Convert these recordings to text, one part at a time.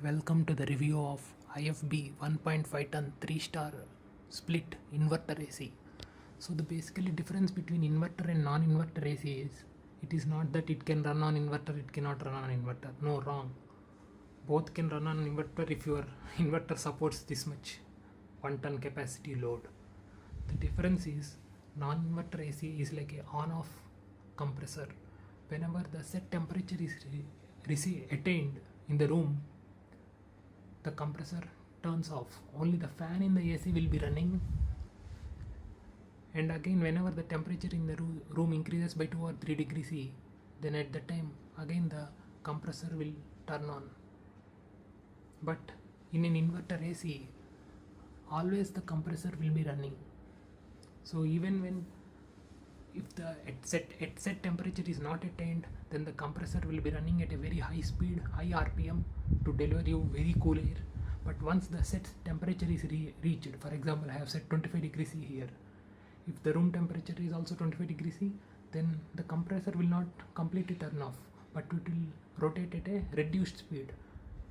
Welcome to the review of IFB 1.5 ton 3-star split inverter AC. So the basically difference between inverter and non-inverter AC is it is not that it can run on inverter, it cannot run on inverter. No, wrong. Both can run on inverter if your inverter supports this much 1 ton capacity load. The difference is non-inverter AC is like a on-off compressor. Whenever the set temperature is attained in the room, the compressor turns off. Only the fan in the AC will be running, and again whenever the temperature in the room increases by 2 or 3 degrees C, then at that time again the compressor will turn on. But in an inverter AC, always the compressor will be running. So even when if the set temperature is not attained, then the compressor will be running at a very high speed, high RPM to deliver you very cool air. But once the set temperature is reached, for example I have set 25 degrees C here, if the room temperature is also 25 degrees C, then the compressor will not completely turn off, but it will rotate at a reduced speed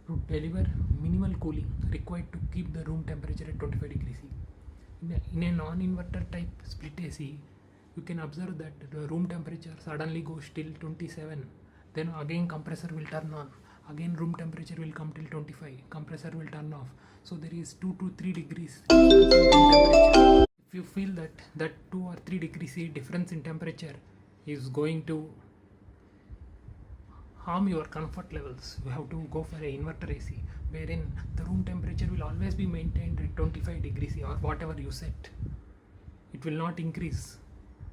to deliver minimal cooling required to keep the room temperature at 25 degrees C. In a non-inverter type split AC, you can observe that the room temperature suddenly goes till 27, then again compressor will turn on, again room temperature will come till 25, compressor will turn off. So there is 2 to 3 degrees difference in room temperature. If you feel that 2 or 3 degrees C difference in temperature is going to harm your comfort levels, you have to go for an inverter AC, wherein the room temperature will always be maintained at 25 degrees C or whatever you set. It will not increase,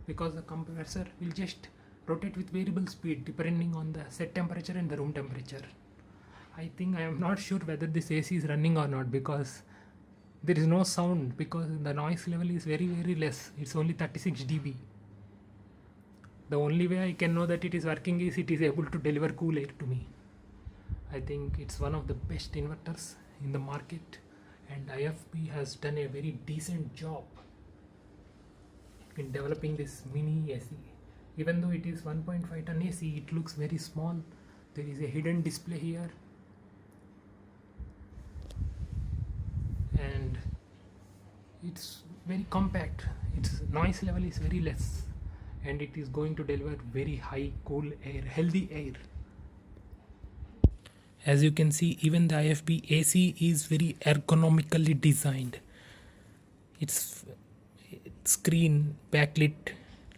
because the compressor will just rotate with variable speed depending on the set temperature and the room temperature. I am not sure whether this AC is running or not, because there is no sound, because the noise level is very less. It's only 36 dB. The only way I can know that it is working is it is able to deliver cool air to me. I think it's one of the best inverters in the market, and IFB has done a very decent job in developing this mini AC. Even though it is 1.5 ton AC, it looks very small. There is a hidden display here, and it's very compact. Its noise level is very less, and it is going to deliver very high cool air, healthy air. As you can see, even the IFB AC is very ergonomically designed. Its screen, backlit,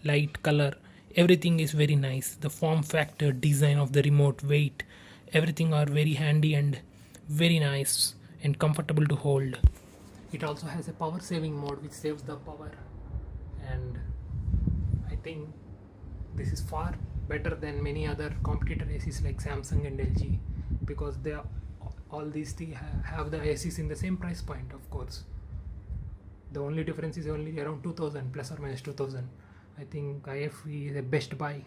light, color, everything is very nice. The form factor, design of the remote, weight, everything are very handy and very nice and comfortable to hold. It also has a power saving mode which saves the power, and I think this is far better than many other competitor ACs like Samsung and LG, because they are, all these three have the ACs in the same price point. Of course, the only difference is only around 2000 plus or minus 2000. I think IFB is a best buy.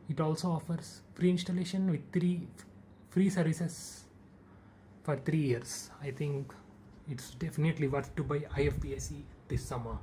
It also offers free installation with 3 free services for 3 years. I think it's definitely worth to buy IFB AC this summer.